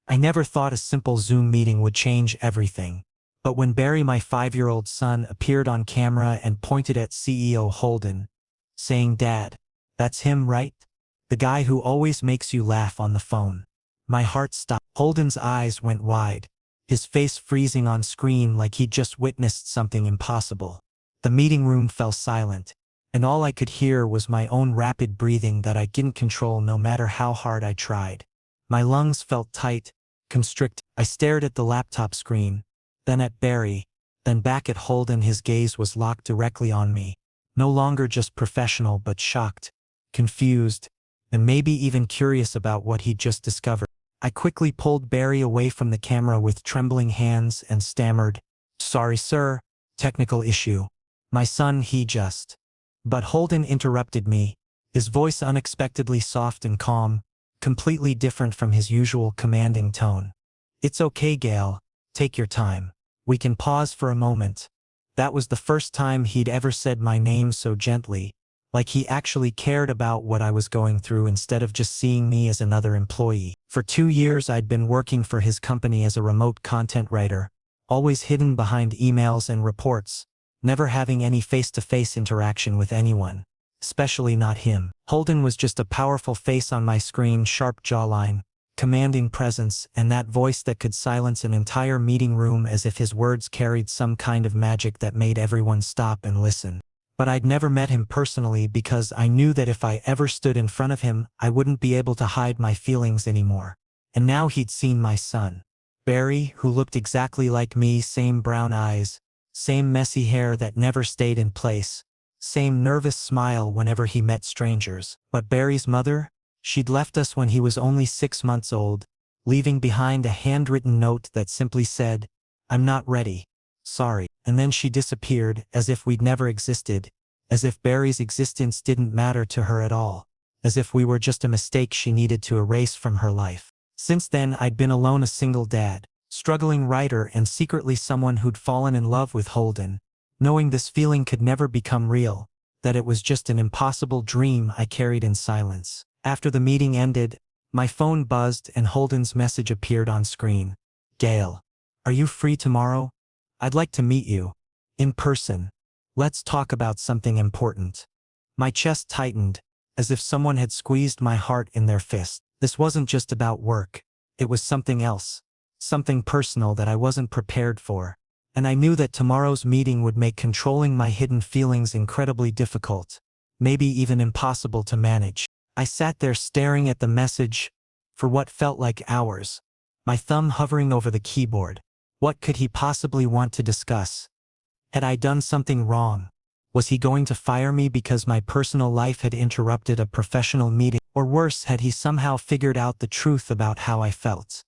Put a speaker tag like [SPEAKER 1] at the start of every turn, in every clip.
[SPEAKER 1] I never thought a simple Zoom meeting would change everything. But when Barry, my 5-year-old son, appeared on camera and pointed at CEO Holden, saying, "Dad, that's him, right? The guy who always makes you laugh on the phone." My heart stopped. Holden's eyes went wide, his face freezing on screen like he'd just witnessed something impossible. The meeting room fell silent, and all I could hear was my own rapid breathing that I didn't control no matter how hard I tried. My lungs felt tight, constricted. I stared at the laptop screen, then at Barry, then back at Holden. His gaze was locked directly on me, no longer just professional but shocked, confused, and maybe even curious about what he'd just discovered. I quickly pulled Barry away from the camera with trembling hands and stammered, "Sorry, sir, technical issue. My son, he just..." But Holden interrupted me, his voice unexpectedly soft and calm, completely different from his usual commanding tone. "It's okay, Gael, take your time. We can pause for a moment." That was the first time he'd ever said my name so gently, like he actually cared about what I was going through instead of just seeing me as another employee. For 2 years I'd been working for his company as a remote content writer, always hidden behind emails and reports, never having any face-to-face interaction with anyone, especially not him. Holden was just a powerful face on my screen, sharp jawline, commanding presence, and that voice that could silence an entire meeting room as if his words carried some kind of magic that made everyone stop and listen. But I'd never met him personally because I knew that if I ever stood in front of him, I wouldn't be able to hide my feelings anymore. And now he'd seen my son, Barry, who looked exactly like me, same brown eyes, same messy hair that never stayed in place, same nervous smile whenever he met strangers. But Barry's mother? She'd left us when he was only 6 months old, leaving behind a handwritten note that simply said, "I'm not ready. Sorry." And then she disappeared, as if we'd never existed, as if Barry's existence didn't matter to her at all, as if we were just a mistake she needed to erase from her life. Since then I'd been alone, a single dad, struggling writer, and secretly someone who'd fallen in love with Holden, knowing this feeling could never become real, that it was just an impossible dream I carried in silence. After the meeting ended, my phone buzzed and Holden's message appeared on screen. "Gael, are you free tomorrow? I'd like to meet you. In person. Let's talk about something important." My chest tightened, as if someone had squeezed my heart in their fist. This wasn't just about work. It was something else. Something personal that I wasn't prepared for. And I knew that tomorrow's meeting would make controlling my hidden feelings incredibly difficult, maybe even impossible to manage. I sat there staring at the message for what felt like hours, my thumb hovering over the keyboard. What could he possibly want to discuss? Had I done something wrong? Was he going to fire me because my personal life had interrupted a professional meeting? Or worse, had he somehow figured out the truth about how I felt?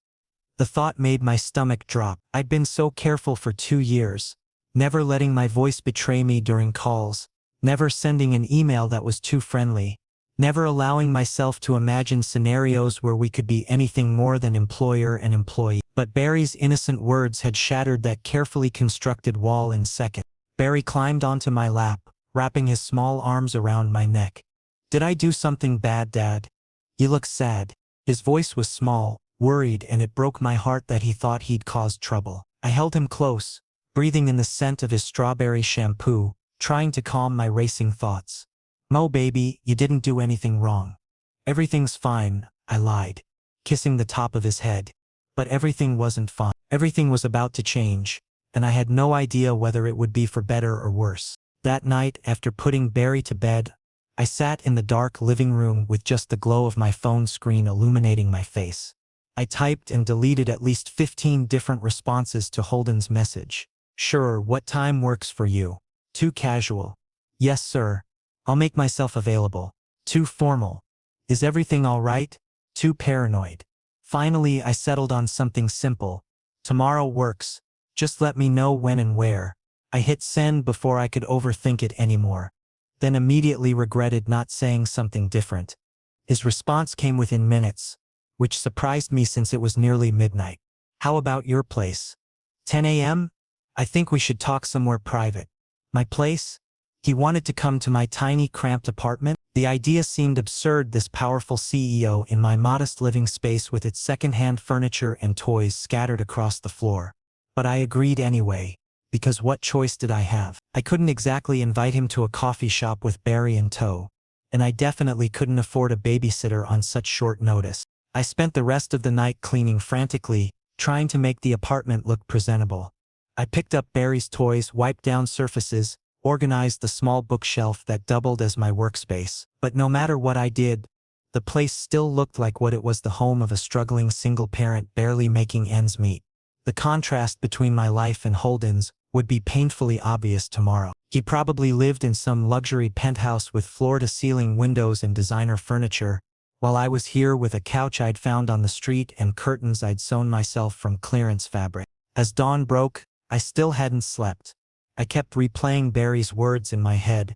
[SPEAKER 1] The thought made my stomach drop. I'd been so careful for 2 years, never letting my voice betray me during calls, never sending an email that was too friendly, never allowing myself to imagine scenarios where we could be anything more than employer and employee. But Barry's innocent words had shattered that carefully constructed wall in seconds. Barry climbed onto my lap, wrapping his small arms around my neck. "Did I do something bad, Dad? You look sad." His voice was small, worried, and it broke my heart that he thought he'd caused trouble. I held him close, breathing in the scent of his strawberry shampoo, trying to calm my racing thoughts. "No, baby, you didn't do anything wrong. Everything's fine," I lied, kissing the top of his head. But everything wasn't fine. Everything was about to change, and I had no idea whether it would be for better or worse. That night, after putting Barry to bed, I sat in the dark living room with just the glow of my phone screen illuminating my face. I typed and deleted at least 15 different responses to Holden's message. "Sure, what time works for you?" "Too casual." "Yes, sir. I'll make myself available." "Too formal." "Is everything all right?" "Too paranoid." Finally, I settled on something simple. "Tomorrow works. Just let me know when and where." I hit send before I could overthink it anymore, then immediately regretted not saying something different. His response came within minutes, which surprised me since it was nearly midnight. "How about your place? 10 a.m.? I think we should talk somewhere private." "My place? He wanted to come to my tiny cramped apartment. The idea seemed absurd, this powerful CEO in my modest living space with its second-hand furniture and toys scattered across the floor. But I agreed anyway, because what choice did I have? I couldn't exactly invite him to a coffee shop with Barry in tow, and I definitely couldn't afford a babysitter on such short notice. I spent the rest of the night cleaning frantically, trying to make the apartment look presentable. I picked up Barry's toys, wiped down surfaces, organized the small bookshelf that doubled as my workspace. But no matter what I did, the place still looked like what it was, the home of a struggling single parent barely making ends meet. The contrast between my life and Holden's would be painfully obvious tomorrow. He probably lived in some luxury penthouse with floor-to-ceiling windows and designer furniture, while I was here with a couch I'd found on the street and curtains I'd sewn myself from clearance fabric. As dawn broke, I still hadn't slept. I kept replaying Barry's words in my head,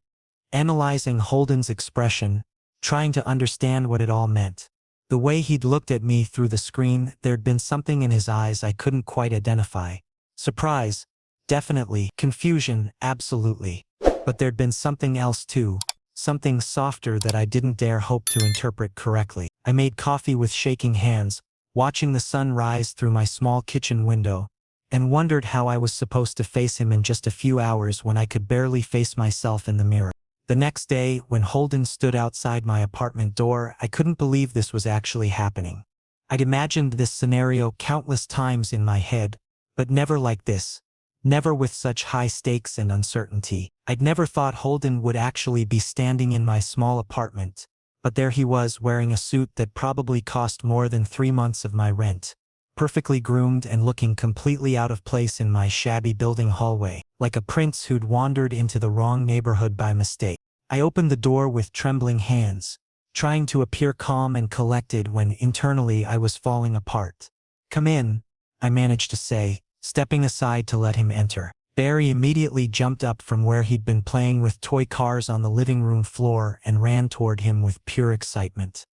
[SPEAKER 1] analyzing Holden's expression, trying to understand what it all meant. The way he'd looked at me through the screen, there'd been something in his eyes I couldn't quite identify. Surprise, definitely. Confusion, absolutely. But there'd been something else too, something softer that I didn't dare hope to interpret correctly. I made coffee with shaking hands, watching the sun rise through my small kitchen window, and wondered how I was supposed to face him in just a few hours when I could barely face myself in the mirror. The next day, when Holden stood outside my apartment door, I couldn't believe this was actually happening. I'd imagined this scenario countless times in my head, but never like this. Never with such high stakes and uncertainty. I'd never thought Holden would actually be standing in my small apartment, but there he was wearing a suit that probably cost more than 3 months of my rent, perfectly groomed and looking completely out of place in my shabby building hallway, like a prince who'd wandered into the wrong neighborhood by mistake. I opened the door with trembling hands, trying to appear calm and collected when internally I was falling apart. "Come in," I managed to say, stepping aside to let him enter. Barry immediately jumped up from where he'd been playing with toy cars on the living room floor and ran toward him with pure excitement.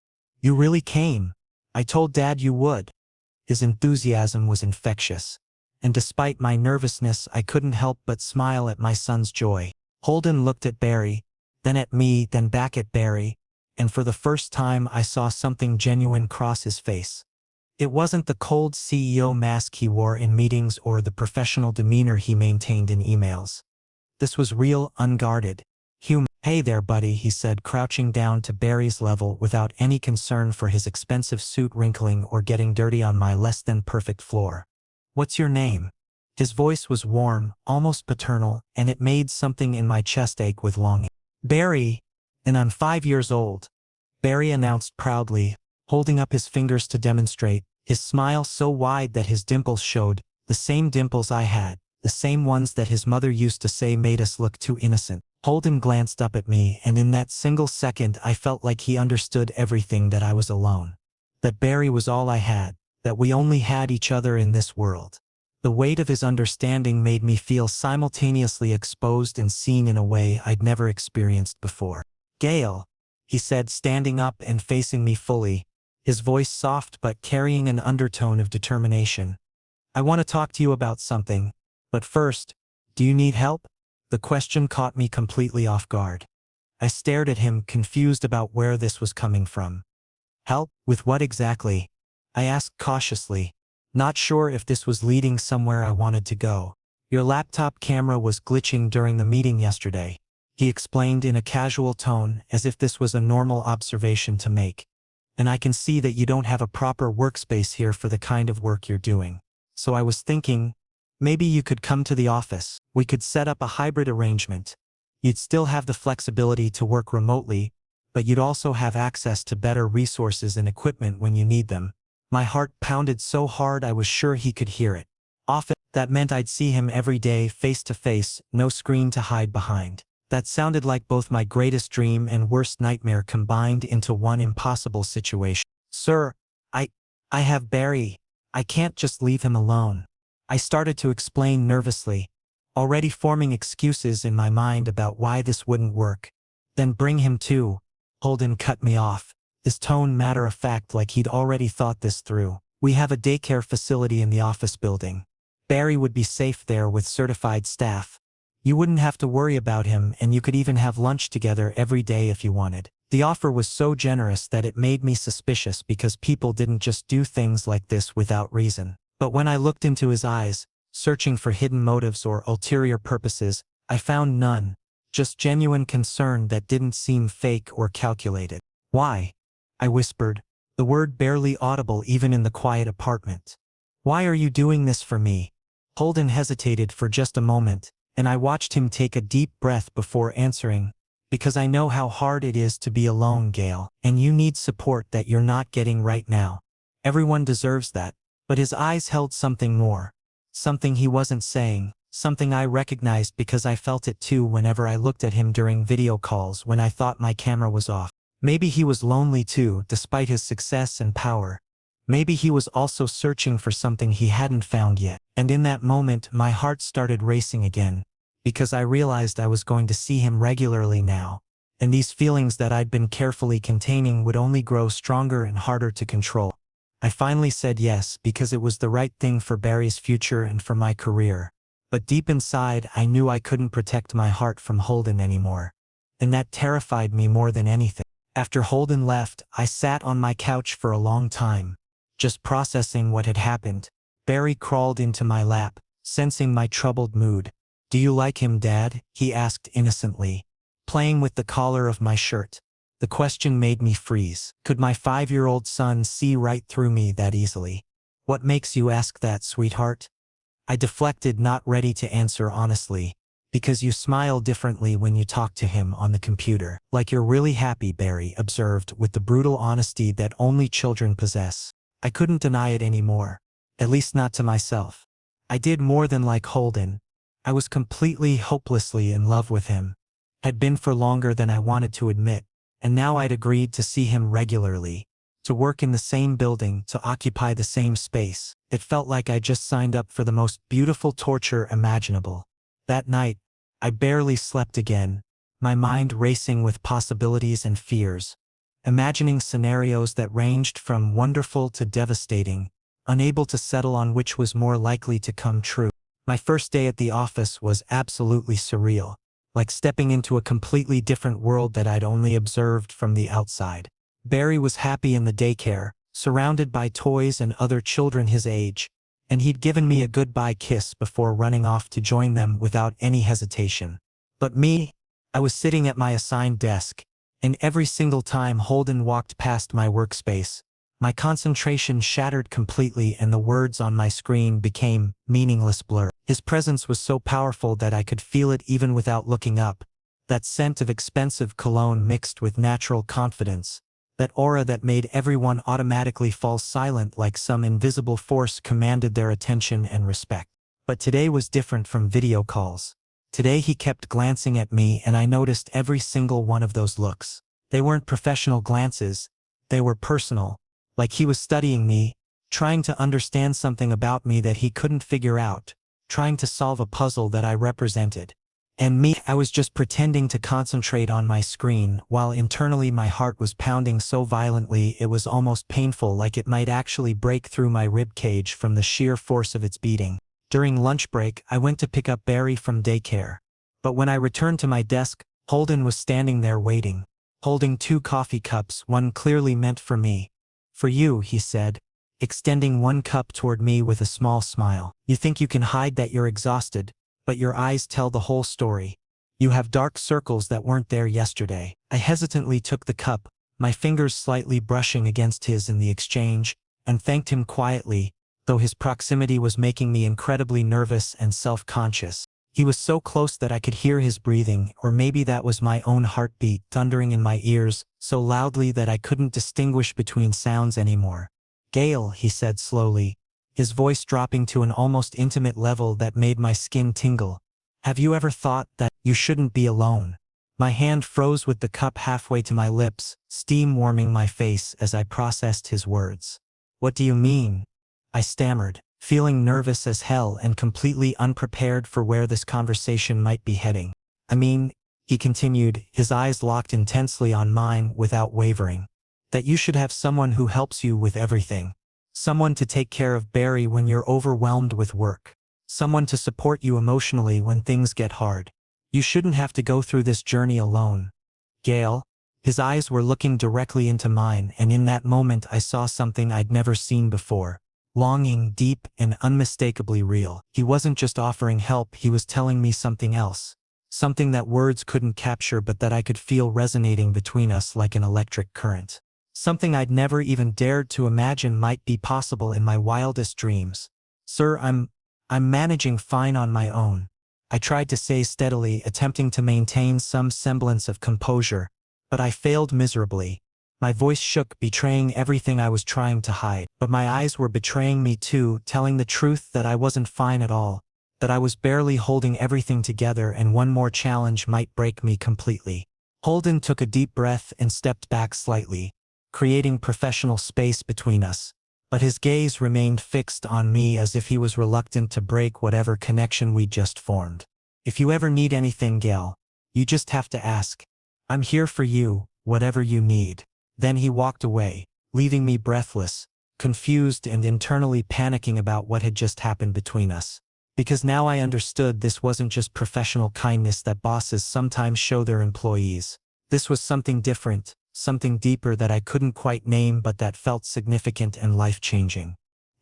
[SPEAKER 1] "You really came. I told Dad you would." His enthusiasm was infectious, and despite my nervousness I couldn't help but smile at my son's joy. Holden looked at Barry, then at me, then back at Barry, and for the first time I saw something genuine cross his face. It wasn't the cold CEO mask he wore in meetings or the professional demeanor he maintained in emails. This was real, unguarded, human. "Hey there, buddy," he said, crouching down to Barry's level without any concern for his expensive suit wrinkling or getting dirty on my less-than-perfect floor. "What's your name?" His voice was warm, almost paternal, and it made something in my chest ache with longing. "Barry, and I'm 5 years old," Barry announced proudly, holding up his fingers to demonstrate, his smile so wide that his dimples showed, the same dimples I had, the same ones that his mother used to say made us look too innocent. Holden glanced up at me, and in that single second I felt like he understood everything, that I was alone, that Barry was all I had, that we only had each other in this world. The weight of his understanding made me feel simultaneously exposed and seen in a way I'd never experienced before. "Gael," he said, standing up and facing me fully, his voice soft but carrying an undertone of determination. "I want to talk to you about something, but first, do you need help?" The question caught me completely off guard. I stared at him, confused about where this was coming from. "Help? With what exactly?" I asked cautiously, not sure if this was leading somewhere I wanted to go. "Your laptop camera was glitching during the meeting yesterday," he explained in a casual tone, as if this was a normal observation to make. "And I can see that you don't have a proper workspace here for the kind of work you're doing. So I was thinking, maybe you could come to the office. We could set up a hybrid arrangement. You'd still have the flexibility to work remotely, but you'd also have access to better resources and equipment when you need them." My heart pounded so hard I was sure he could hear it. Often, that meant I'd see him every day, face to face, no screen to hide behind. That sounded like both my greatest dream and worst nightmare combined into one impossible situation. "Sir, I have Barry. I can't just leave him alone." I started to explain nervously, already forming excuses in my mind about why this wouldn't work. "Then bring him too," Holden cut me off, his tone matter-of-fact, like he'd already thought this through. "We have a daycare facility in the office building. Barry would be safe there with certified staff. You wouldn't have to worry about him, and you could even have lunch together every day if you wanted. The offer was so generous that it made me suspicious because people didn't just do things like this without reason. But when I looked into his eyes, searching for hidden motives or ulterior purposes, I found none, just genuine concern that didn't seem fake or calculated. "Why?" I whispered, the word barely audible even in the quiet apartment. "Why are you doing this for me?" Holden hesitated for just a moment, and I watched him take a deep breath before answering. "Because I know how hard it is to be alone, Gael, and you need support that you're not getting right now. Everyone deserves that." But his eyes held something more. Something he wasn't saying, something I recognized because I felt it too whenever I looked at him during video calls when I thought my camera was off. Maybe he was lonely too, despite his success and power. Maybe he was also searching for something he hadn't found yet. And in that moment, my heart started racing again, because I realized I was going to see him regularly now, and these feelings that I'd been carefully containing would only grow stronger and harder to control. I finally said yes because it was the right thing for Barry's future and for my career. But deep inside, I knew I couldn't protect my heart from Holden anymore. And that terrified me more than anything. After Holden left, I sat on my couch for a long time, just processing what had happened. Barry crawled into my lap, sensing my troubled mood. "Do you like him, Dad?" he asked innocently, playing with the collar of my shirt. The question made me freeze. Could my 5-year-old son see right through me that easily? "What makes you ask that, sweetheart?" I deflected, not ready to answer honestly. "Because you smile differently when you talk to him on the computer. Like you're really happy," Barry observed with the brutal honesty that only children possess. I couldn't deny it anymore. At least not to myself. I did more than like Holden. I was completely, hopelessly in love with him. Had been for longer than I wanted to admit. And now I'd agreed to see him regularly, to work in the same building, to occupy the same space. It felt like I just signed up for the most beautiful torture imaginable. That night, I barely slept again, my mind racing with possibilities and fears, imagining scenarios that ranged from wonderful to devastating, unable to settle on which was more likely to come true. My first day at the office was absolutely surreal. Like stepping into a completely different world that I'd only observed from the outside. Barry was happy in the daycare, surrounded by toys and other children his age, and he'd given me a goodbye kiss before running off to join them without any hesitation. But me? I was sitting at my assigned desk, and every single time Holden walked past my workspace, my concentration shattered completely and the words on my screen became meaningless blur. His presence was so powerful that I could feel it even without looking up. That scent of expensive cologne mixed with natural confidence. That aura that made everyone automatically fall silent, like some invisible force commanded their attention and respect. But today was different from video calls. Today he kept glancing at me and I noticed every single one of those looks. They weren't professional glances. They were personal. Like he was studying me, trying to understand something about me that he couldn't figure out, trying to solve a puzzle that I represented. And me, I was just pretending to concentrate on my screen, while internally my heart was pounding so violently it was almost painful, like it might actually break through my rib cage from the sheer force of its beating. During lunch break, I went to pick up Barry from daycare. But when I returned to my desk, Holden was standing there waiting, holding 2 coffee cups, one clearly meant for me. "For you," he said, extending one cup toward me with a small smile. "You think you can hide that you're exhausted, but your eyes tell the whole story. You have dark circles that weren't there yesterday." I hesitantly took the cup, my fingers slightly brushing against his in the exchange, and thanked him quietly, though his proximity was making me incredibly nervous and self-conscious. He was so close that I could hear his breathing, or maybe that was my own heartbeat thundering in my ears, so loudly that I couldn't distinguish between sounds anymore. "Gael," he said slowly, his voice dropping to an almost intimate level that made my skin tingle. "Have you ever thought that you shouldn't be alone?" My hand froze with the cup halfway to my lips, steam warming my face as I processed his words. "What do you mean?" I stammered, feeling nervous as hell and completely unprepared for where this conversation might be heading. "I mean," he continued, his eyes locked intensely on mine without wavering, "that you should have someone who helps you with everything. Someone to take care of Barry when you're overwhelmed with work. someone to support you emotionally when things get hard. You shouldn't have to go through this journey alone. Gael. His eyes were looking directly into mine, and in that moment I saw something I'd never seen before. Longing, deep and unmistakably real. He wasn't just offering help, he was telling me something else. Something that words couldn't capture but that I could feel resonating between us like an electric current. Something I'd never even dared to imagine might be possible in my wildest dreams. Sir, I'm managing fine on my own. I tried to say steadily, attempting to maintain some semblance of composure, but I failed miserably. My voice shook, betraying everything I was trying to hide. But my eyes were betraying me too, telling the truth that I wasn't fine at all, that I was barely holding everything together and one more challenge might break me completely. Holden took a deep breath and stepped back slightly, creating professional space between us. But his gaze remained fixed on me as if he was reluctant to break whatever connection we'd just formed. If you ever need anything, Gael, you just have to ask. I'm here for you, whatever you need. Then he walked away, leaving me breathless, confused and internally panicking about what had just happened between us. Because now I understood this wasn't just professional kindness that bosses sometimes show their employees. This was something different, something deeper that I couldn't quite name but that felt significant and life-changing.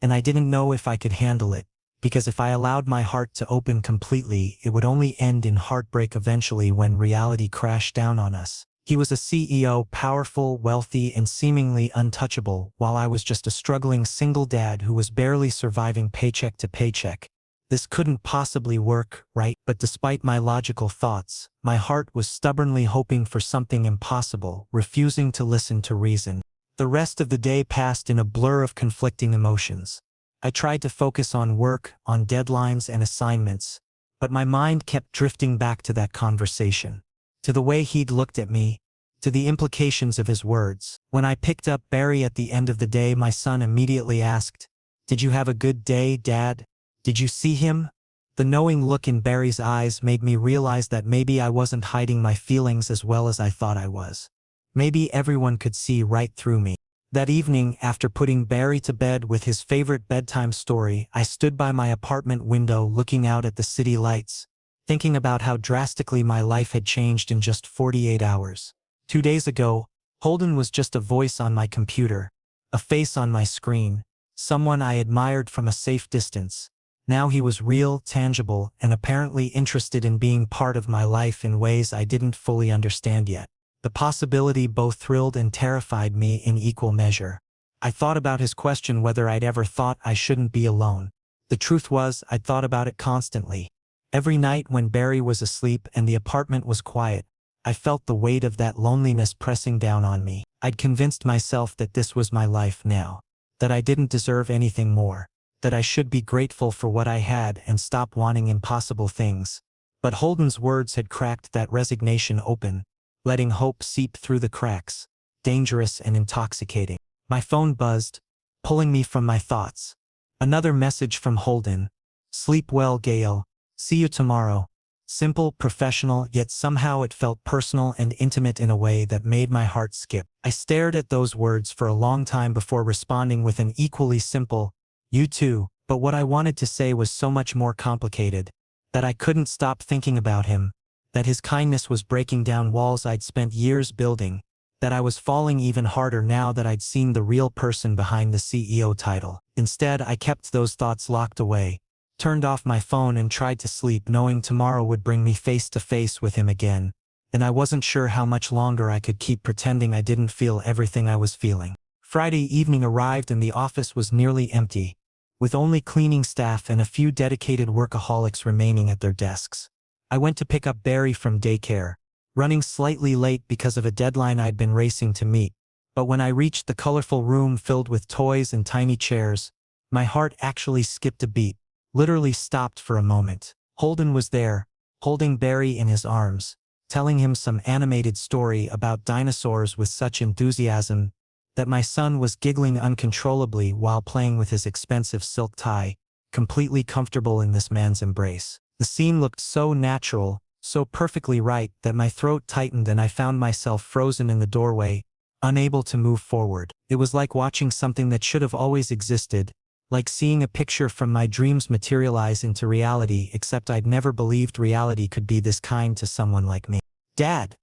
[SPEAKER 1] And I didn't know if I could handle it, because if I allowed my heart to open completely, it would only end in heartbreak eventually when reality crashed down on us. He was a CEO, powerful, wealthy, and seemingly untouchable, while I was just a struggling single dad who was barely surviving paycheck to paycheck. This couldn't possibly work, right? But despite my logical thoughts, my heart was stubbornly hoping for something impossible, refusing to listen to reason. The rest of the day passed in a blur of conflicting emotions. I tried to focus on work, on deadlines and assignments, but my mind kept drifting back to that conversation, to the way he'd looked at me, to the implications of his words. When I picked up Barry at the end of the day, my son immediately asked, "Did you have a good day, Dad? Did you see him?" The knowing look in Barry's eyes made me realize that maybe I wasn't hiding my feelings as well as I thought I was. Maybe everyone could see right through me. That evening, after putting Barry to bed with his favorite bedtime story, I stood by my apartment window looking out at the city lights, thinking about how drastically my life had changed in just 48 hours. 2 days ago, Holden was just a voice on my computer, a face on my screen, someone I admired from a safe distance. Now he was real, tangible, and apparently interested in being part of my life in ways I didn't fully understand yet. The possibility both thrilled and terrified me in equal measure. I thought about his question whether I'd ever thought I shouldn't be alone. The truth was, I'd thought about it constantly. Every night when Barry was asleep and the apartment was quiet, I felt the weight of that loneliness pressing down on me. I'd convinced myself that this was my life now, that I didn't deserve anything more, that I should be grateful for what I had and stop wanting impossible things. But Holden's words had cracked that resignation open, letting hope seep through the cracks, dangerous and intoxicating. My phone buzzed, pulling me from my thoughts. Another message from Holden. "Sleep well, Gael. See you tomorrow." Simple, professional, yet somehow it felt personal and intimate in a way that made my heart skip. I stared at those words for a long time before responding with an equally simple, "You too." But what I wanted to say was so much more complicated, that I couldn't stop thinking about him, that his kindness was breaking down walls I'd spent years building, that I was falling even harder now that I'd seen the real person behind the CEO title. Instead, I kept those thoughts locked away, turned off my phone and tried to sleep knowing tomorrow would bring me face to face with him again, and I wasn't sure how much longer I could keep pretending I didn't feel everything I was feeling. Friday evening arrived and the office was nearly empty, with only cleaning staff and a few dedicated workaholics remaining at their desks. I went to pick up Barry from daycare, running slightly late because of a deadline I'd been racing to meet, but when I reached the colorful room filled with toys and tiny chairs, my heart actually skipped a beat, literally stopped for a moment. Holden was there, holding Barry in his arms, telling him some animated story about dinosaurs with such enthusiasm that my son was giggling uncontrollably while playing with his expensive silk tie, completely comfortable in this man's embrace. The scene looked so natural, so perfectly right, that my throat tightened and I found myself frozen in the doorway, unable to move forward. It was like watching something that should have always existed, Like seeing a picture from my dreams materialize into reality, except I'd never believed reality could be this kind to someone like me. "Dad!"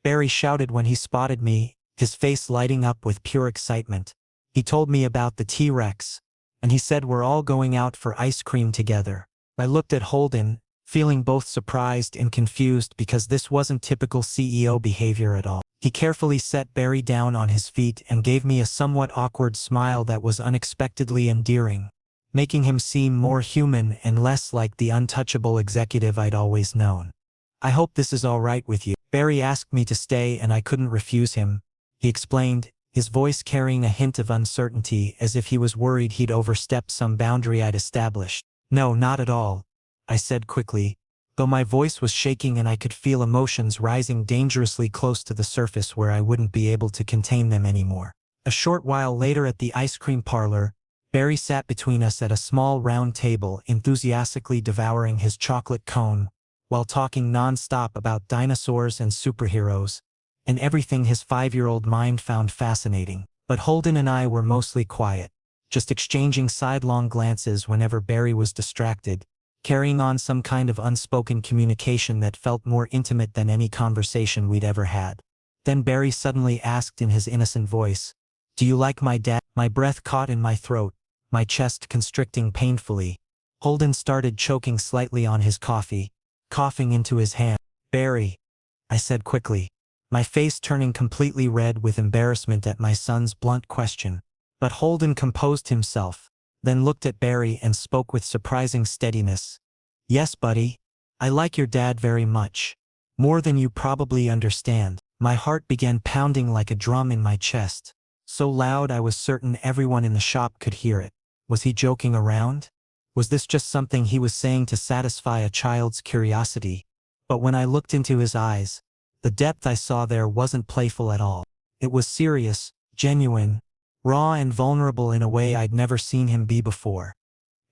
[SPEAKER 1] Barry shouted when he spotted me, his face lighting up with pure excitement. He told me about the T-Rex, and he said we're all going out for ice cream together. I looked at Holden, feeling both surprised and confused because this wasn't typical CEO behavior at all. He carefully set Barry down on his feet and gave me a somewhat awkward smile that was unexpectedly endearing, making him seem more human and less like the untouchable executive I'd always known. "I hope this is all right with you." Barry asked me to stay and I couldn't refuse him, he explained, his voice carrying a hint of uncertainty as if he was worried he'd overstepped some boundary I'd established. "No, not at all," I said quickly, though my voice was shaking and I could feel emotions rising dangerously close to the surface where I wouldn't be able to contain them anymore. A short while later at the ice cream parlor, Barry sat between us at a small round table, enthusiastically devouring his chocolate cone, while talking non-stop about dinosaurs and superheroes, and everything his 5-year-old mind found fascinating. But Holden and I were mostly quiet, just exchanging sidelong glances whenever Barry was distracted, carrying on some kind of unspoken communication that felt more intimate than any conversation we'd ever had. Then Barry suddenly asked in his innocent voice, "Do you like my dad?" My breath caught in my throat, my chest constricting painfully. Holden started choking slightly on his coffee, coughing into his hand. "Barry," I said quickly, my face turning completely red with embarrassment at my son's blunt question. But Holden composed himself, then looked at Barry and spoke with surprising steadiness. "Yes, buddy. I like your dad very much. More than you probably understand." My heart began pounding like a drum in my chest, so loud I was certain everyone in the shop could hear it. Was he joking around? Was this just something he was saying to satisfy a child's curiosity? But when I looked into his eyes, the depth I saw there wasn't playful at all. It was serious, genuine, raw and vulnerable in a way I'd never seen him be before.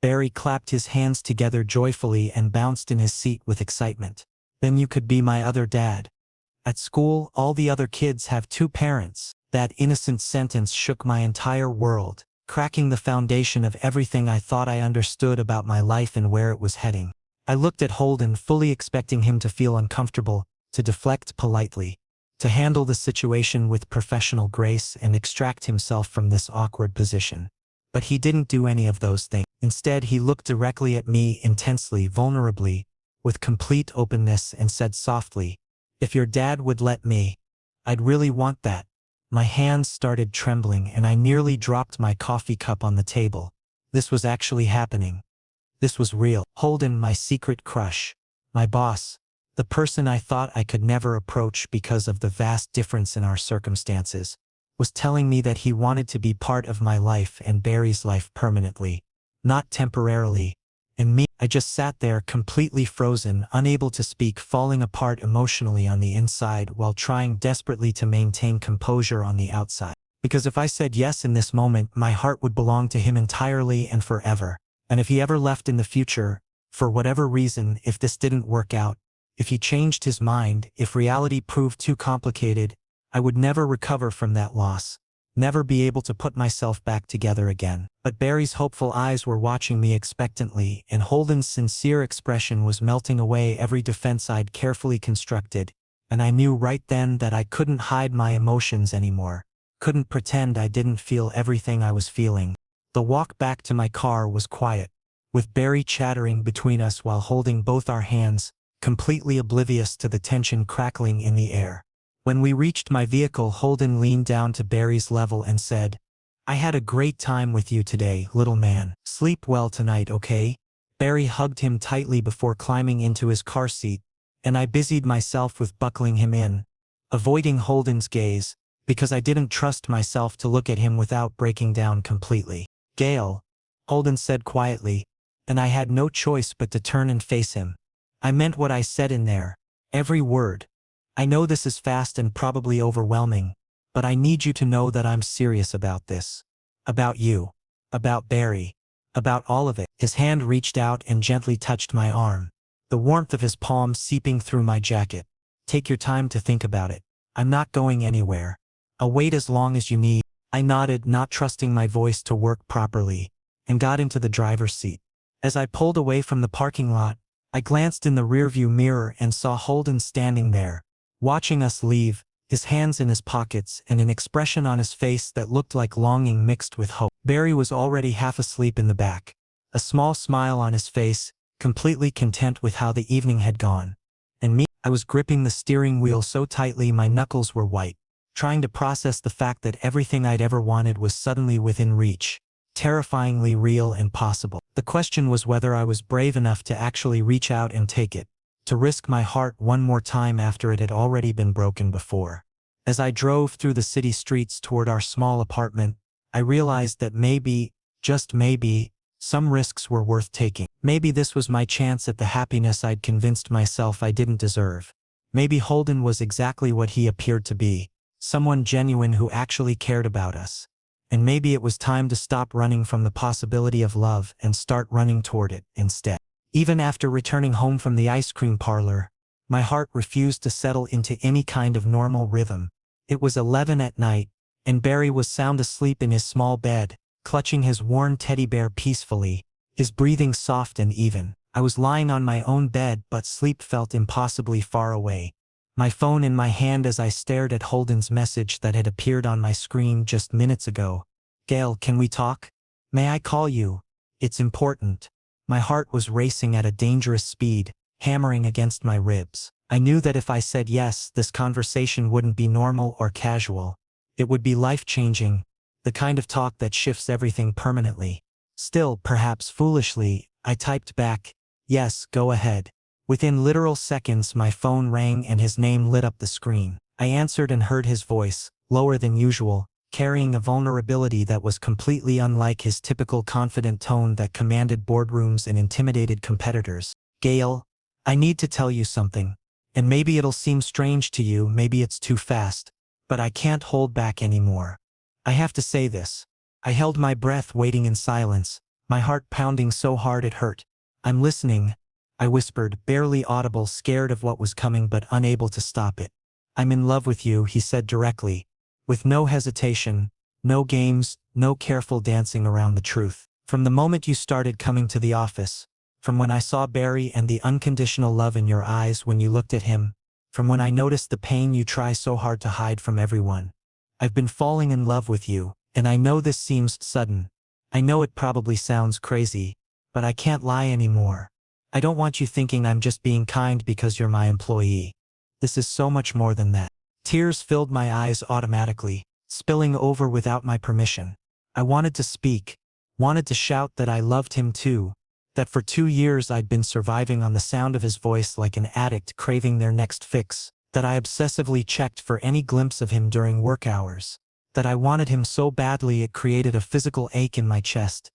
[SPEAKER 1] Barry clapped his hands together joyfully and bounced in his seat with excitement. "Then you could be my other dad. At school, all the other kids have 2 parents. That innocent sentence shook my entire world, cracking the foundation of everything I thought I understood about my life and where it was heading. I looked at Holden, fully expecting him to feel uncomfortable, to deflect politely, to handle the situation with professional grace and extract himself from this awkward position. But he didn't do any of those things. Instead, he looked directly at me intensely, vulnerably, with complete openness and said softly, "If your dad would let me, I'd really want that." My hands started trembling and I nearly dropped my coffee cup on the table. This was actually happening. This was real. Holden, my secret crush, my boss, the person I thought I could never approach because of the vast difference in our circumstances, was telling me that he wanted to be part of my life and Barry's life permanently, not temporarily. And me, I just sat there completely frozen, unable to speak, falling apart emotionally on the inside while trying desperately to maintain composure on the outside. Because if I said yes in this moment, my heart would belong to him entirely and forever. And if he ever left in the future, for whatever reason, if this didn't work out, if he changed his mind, if reality proved too complicated, I would never recover from that loss, never be able to put myself back together again. But Barry's hopeful eyes were watching me expectantly, and Holden's sincere expression was melting away every defense I'd carefully constructed, and I knew right then that I couldn't hide my emotions anymore, couldn't pretend I didn't feel everything I was feeling. The walk back to my car was quiet, with Barry chattering between us while holding both our hands, completely oblivious to the tension crackling in the air. When we reached my vehicle, Holden leaned down to Barry's level and said, "I had a great time with you today, little man. Sleep well tonight, okay?" Barry hugged him tightly before climbing into his car seat, and I busied myself with buckling him in, avoiding Holden's gaze, because I didn't trust myself to look at him without breaking down completely. "Gael," Holden said quietly, and I had no choice but to turn and face him. "I meant what I said in there. Every word. I know this is fast and probably overwhelming, but I need you to know that I'm serious about this. About you. About Barry. About all of it." His hand reached out and gently touched my arm, the warmth of his palm seeping through my jacket. "Take your time to think about it. I'm not going anywhere. I'll wait as long as you need." I nodded, not trusting my voice to work properly, and got into the driver's seat. As I pulled away from the parking lot, I glanced in the rearview mirror and saw Holden standing there, watching us leave, his hands in his pockets and an expression on his face that looked like longing mixed with hope. Barry was already half asleep in the back, a small smile on his face, completely content with how the evening had gone. And me, I was gripping the steering wheel so tightly my knuckles were white, trying to process the fact that everything I'd ever wanted was suddenly within reach, terrifyingly real and possible. The question was whether I was brave enough to actually reach out and take it, to risk my heart one more time after it had already been broken before. As I drove through the city streets toward our small apartment, I realized that maybe, just maybe, some risks were worth taking. Maybe this was my chance at the happiness I'd convinced myself I didn't deserve. Maybe Holden was exactly what he appeared to be, someone genuine who actually cared about us. And maybe it was time to stop running from the possibility of love and start running toward it instead. Even after returning home from the ice cream parlor, my heart refused to settle into any kind of normal rhythm. It was 11 at night, and Barry was sound asleep in his small bed, clutching his worn teddy bear peacefully, his breathing soft and even. I was lying on my own bed, but sleep felt impossibly far away, my phone in my hand as I stared at Holden's message that had appeared on my screen just minutes ago. "Gael, can we talk? May I call you? It's important." My heart was racing at a dangerous speed, hammering against my ribs. I knew that if I said yes, this conversation wouldn't be normal or casual. It would be life-changing, the kind of talk that shifts everything permanently. Still, perhaps foolishly, I typed back, "Yes, go ahead." Within literal seconds my phone rang and his name lit up the screen. I answered and heard his voice, lower than usual, carrying a vulnerability that was completely unlike his typical confident tone that commanded boardrooms and intimidated competitors. "Gael, I need to tell you something. And maybe it'll seem strange to you, maybe it's too fast, but I can't hold back anymore. I have to say this." I held my breath waiting in silence, my heart pounding so hard it hurt. "I'm listening," I whispered, barely audible, scared of what was coming but unable to stop it. "I'm in love with you," he said directly, with no hesitation, no games, no careful dancing around the truth. "From the moment you started coming to the office, from when I saw Barry and the unconditional love in your eyes when you looked at him, from when I noticed the pain you try so hard to hide from everyone, I've been falling in love with you, and I know this seems sudden. I know it probably sounds crazy, but I can't lie anymore. I don't want you thinking I'm just being kind because you're my employee. This is so much more than that." Tears filled my eyes automatically, spilling over without my permission. I wanted to speak, wanted to shout that I loved him too, that for 2 years I'd been surviving on the sound of his voice like an addict craving their next fix, that I obsessively checked for any glimpse of him during work hours, that I wanted him so badly it created a physical ache in my chest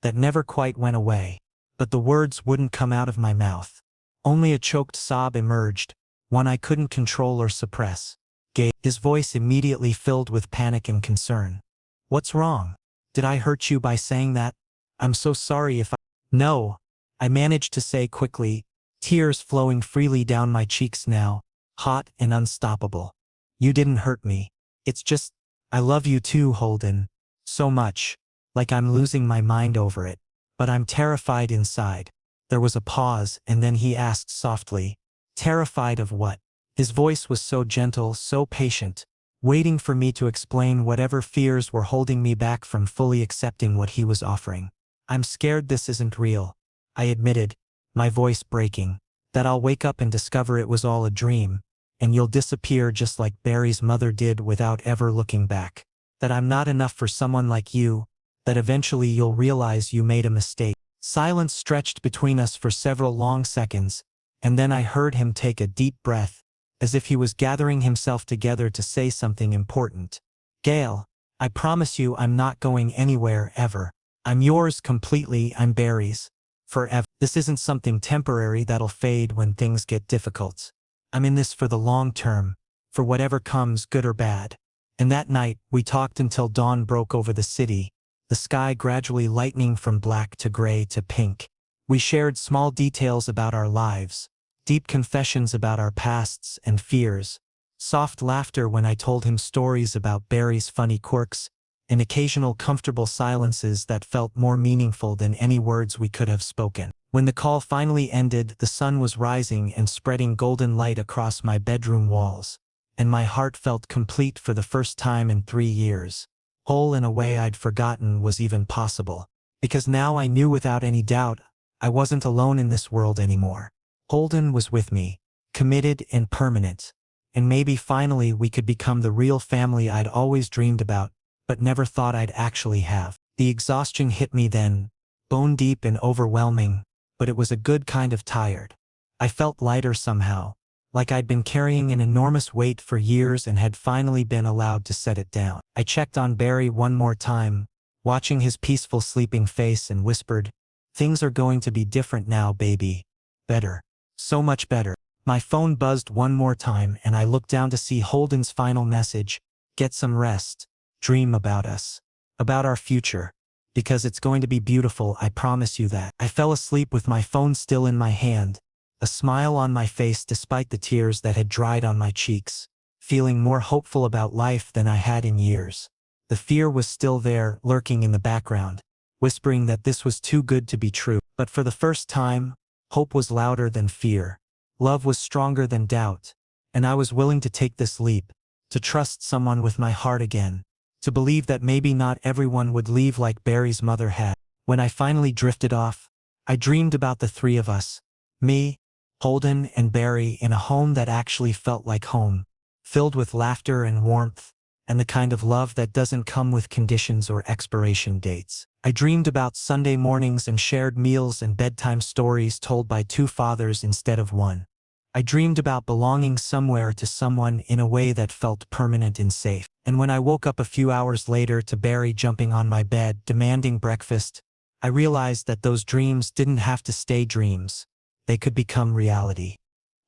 [SPEAKER 1] that never quite went away. But the words wouldn't come out of my mouth. Only a choked sob emerged, one I couldn't control or suppress. "Gael," his voice immediately filled with panic and concern. "What's wrong? Did I hurt you by saying that? I'm so sorry if I—" "No," I managed to say quickly, tears flowing freely down my cheeks now, hot and unstoppable. "You didn't hurt me. It's just, I love you too, Holden. So much. Like I'm losing my mind over it. But I'm terrified inside." There was a pause, and then he asked softly, "Terrified of what?" His voice was so gentle, so patient, waiting for me to explain whatever fears were holding me back from fully accepting what he was offering. "I'm scared this isn't real," I admitted, my voice breaking. "That I'll wake up and discover it was all a dream, and you'll disappear just like Barry's mother did without ever looking back. That I'm not enough for someone like you, that eventually you'll realize you made a mistake." Silence stretched between us for several long seconds, and then I heard him take a deep breath, as if he was gathering himself together to say something important. "Gael, I promise you I'm not going anywhere ever. I'm yours completely, I'm Barry's. Forever. This isn't something temporary that'll fade when things get difficult. I'm in this for the long term, for whatever comes, good or bad." And that night, we talked until dawn broke over the city, the sky gradually lightening from black to gray to pink. We shared small details about our lives, deep confessions about our pasts and fears, soft laughter when I told him stories about Barry's funny quirks, and occasional comfortable silences that felt more meaningful than any words we could have spoken. When the call finally ended, the sun was rising and spreading golden light across my bedroom walls, and my heart felt complete for the first time in 3 years. Whole in a way I'd forgotten was even possible. Because now I knew without any doubt, I wasn't alone in this world anymore. Holden was with me, committed and permanent. And maybe finally we could become the real family I'd always dreamed about, but never thought I'd actually have. The exhaustion hit me then, bone deep and overwhelming, but it was a good kind of tired. I felt lighter somehow, like I'd been carrying an enormous weight for years and had finally been allowed to set it down. I checked on Barry one more time, watching his peaceful sleeping face, and whispered, "Things are going to be different now, baby. Better. So much better." My phone buzzed one more time and I looked down to see Holden's final message: "Get some rest. Dream about us. About our future. Because it's going to be beautiful, I promise you that." I fell asleep with my phone still in my hand, a smile on my face despite the tears that had dried on my cheeks, feeling more hopeful about life than I had in years. The fear was still there, lurking in the background, whispering that this was too good to be true. But for the first time, hope was louder than fear. Love was stronger than doubt, and I was willing to take this leap, to trust someone with my heart again, to believe that maybe not everyone would leave like Barry's mother had. When I finally drifted off, I dreamed about the three of us, me, Holden, and Barry, in a home that actually felt like home, filled with laughter and warmth, and the kind of love that doesn't come with conditions or expiration dates. I dreamed about Sunday mornings and shared meals and bedtime stories told by two fathers instead of one. I dreamed about belonging somewhere to someone in a way that felt permanent and safe. And when I woke up a few hours later to Barry jumping on my bed demanding breakfast, I realized that those dreams didn't have to stay dreams. They could become reality.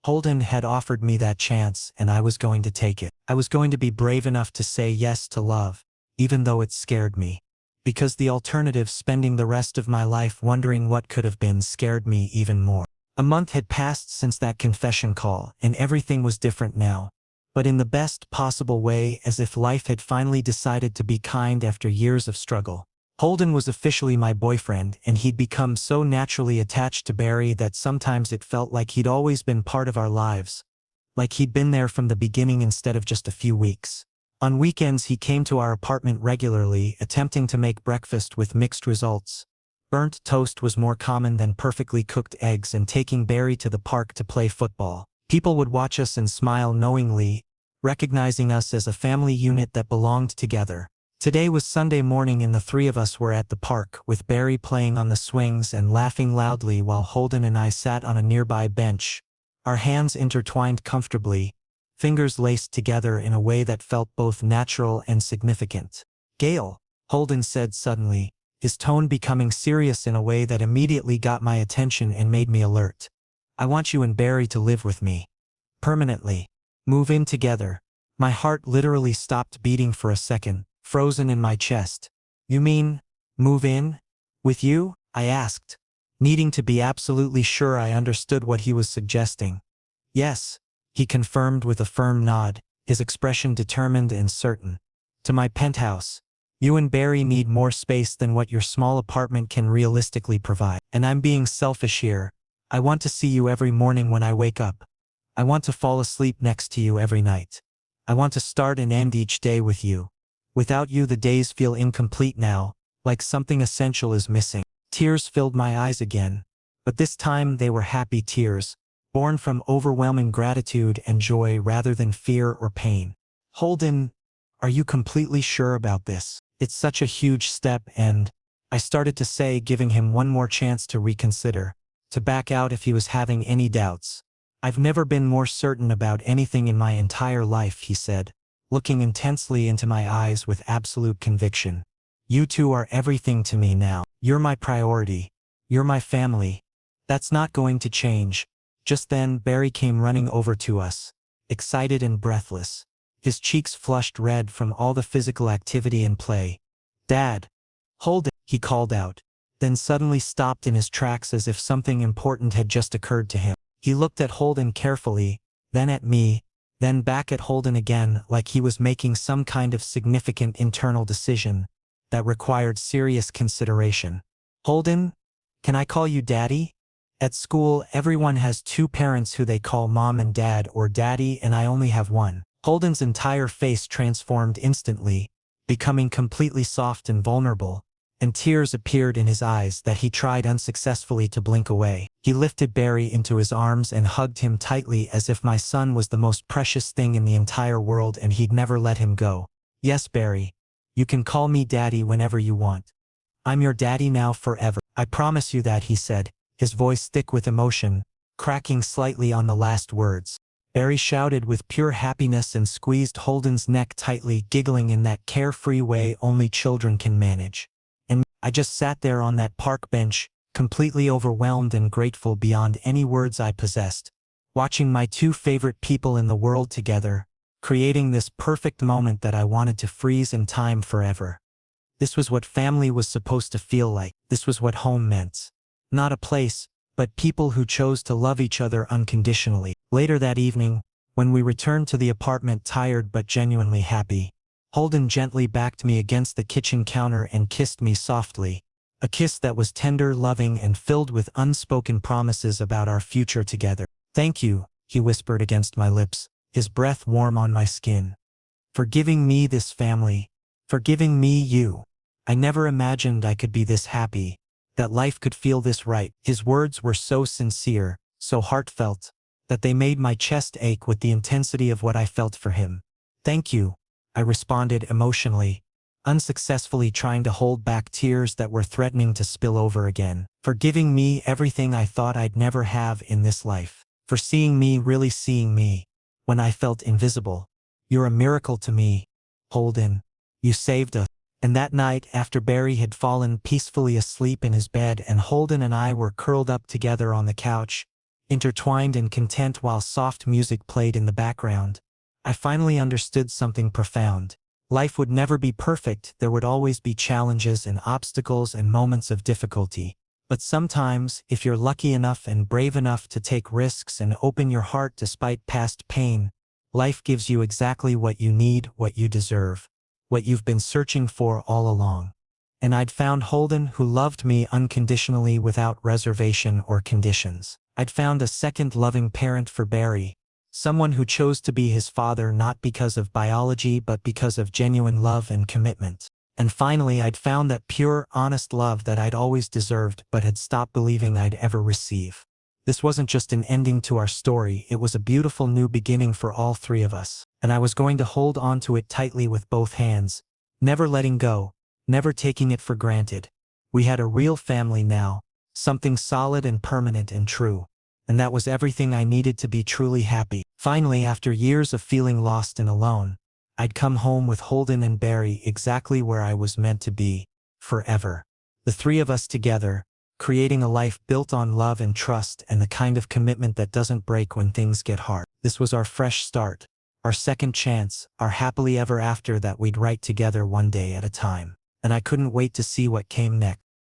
[SPEAKER 1] Holden had offered me that chance and I was going to take it. I was going to be brave enough to say yes to love, even though it scared me. Because the alternative, spending the rest of my life wondering what could have been, scared me even more. A month had passed since that confession call, and everything was different now. But in the best possible way, as if life had finally decided to be kind after years of struggle. Holden was officially my boyfriend, and he'd become so naturally attached to Barry that sometimes it felt like he'd always been part of our lives. Like he'd been there from the beginning instead of just a few weeks. On weekends he came to our apartment regularly, attempting to make breakfast with mixed results. Burnt toast was more common than perfectly cooked eggs, and taking Barry to the park to play football. People would watch us and smile knowingly, recognizing us as a family unit that belonged together. Today was Sunday morning and the three of us were at the park, with Barry playing on the swings and laughing loudly while Holden and I sat on a nearby bench, our hands intertwined comfortably, fingers laced together in a way that felt both natural and significant. "Gael," Holden said suddenly, his tone becoming serious in a way that immediately got my attention and made me alert. "I want you and Barry to live with me. Permanently. Move in together." My heart literally stopped beating for a second, frozen in my chest. "You mean, move in? With you?" I asked, needing to be absolutely sure I understood what he was suggesting. "Yes," he confirmed with a firm nod, his expression determined and certain. "To my penthouse. You and Barry need more space than what your small apartment can realistically provide. And I'm being selfish here. I want to see you every morning when I wake up. I want to fall asleep next to you every night. I want to start and end each day with you. Without you the days feel incomplete now, like something essential is missing." Tears filled my eyes again, but this time they were happy tears, born from overwhelming gratitude and joy rather than fear or pain. "Holden, are you completely sure about this? It's such a huge step," and I started to say, giving him one more chance to reconsider, to back out if he was having any doubts. "I've never been more certain about anything in my entire life," he said, looking intensely into my eyes with absolute conviction. "You two are everything to me now. You're my priority. You're my family. That's not going to change." Just then, Barry came running over to us, excited and breathless, his cheeks flushed red from all the physical activity and play. "Dad!" "Hold it," he called out, then suddenly stopped in his tracks as if something important had just occurred to him. He looked at Holden carefully, then at me, then back at Holden again, like he was making some kind of significant internal decision. that required serious consideration. Holden, can I call you Daddy? At school, everyone has two parents who they call Mom and Dad or Daddy, and I only have one. Holden's entire face transformed instantly, becoming completely soft and vulnerable, and tears appeared in his eyes that he tried unsuccessfully to blink away. He lifted Barry into his arms and hugged him tightly as if my son was the most precious thing in the entire world and he'd never let him go. Yes, Barry, you can call me Daddy whenever you want. I'm your daddy now forever. I promise you that, he said, his voice thick with emotion, cracking slightly on the last words. Barry shouted with pure happiness and squeezed Holden's neck tightly, giggling in that carefree way only children can manage. And I just sat there on that park bench, completely overwhelmed and grateful beyond any words I possessed, watching my two favorite people in the world together, creating this perfect moment that I wanted to freeze in time forever. This was what family was supposed to feel like. This was what home meant. Not a place, but people who chose to love each other unconditionally. Later that evening, when we returned to the apartment tired but genuinely happy, Holden gently backed me against the kitchen counter and kissed me softly, a kiss that was tender, loving, and filled with unspoken promises about our future together. Thank you, he whispered against my lips, his breath warm on my skin. For giving me this family, for giving me you. I never imagined I could be this happy, that life could feel this right. His words were so sincere, so heartfelt, that they made my chest ache with the intensity of what I felt for him. Thank you, I responded emotionally, unsuccessfully trying to hold back tears that were threatening to spill over again. For giving me everything I thought I'd never have in this life. For seeing me, really seeing me, when I felt invisible. You're a miracle to me, Holden. You saved us. And that night, after Barry had fallen peacefully asleep in his bed and Holden and I were curled up together on the couch, intertwined and content while soft music played in the background, I finally understood something profound. Life would never be perfect. There would always be challenges and obstacles and moments of difficulty. But sometimes, if you're lucky enough and brave enough to take risks and open your heart despite past pain, life gives you exactly what you need, what you deserve, what you've been searching for all along. And I'd found Holden, who loved me unconditionally without reservation or conditions. I'd found a second loving parent for Barry, someone who chose to be his father not because of biology but because of genuine love and commitment. And finally, I'd found that pure, honest love that I'd always deserved but had stopped believing I'd ever receive. This wasn't just an ending to our story, it was a beautiful new beginning for all three of us, and I was going to hold on to it tightly with both hands, never letting go, never taking it for granted. We had a real family now, something solid and permanent and true, and that was everything I needed to be truly happy. Finally, after years of feeling lost and alone, I'd come home with Holden and Barry exactly where I was meant to be, forever. The three of us together, creating a life built on love and trust and the kind of commitment that doesn't break when things get hard. This was our fresh start, our second chance, our happily ever after that we'd write together one day at a time. And I couldn't wait to see what came next.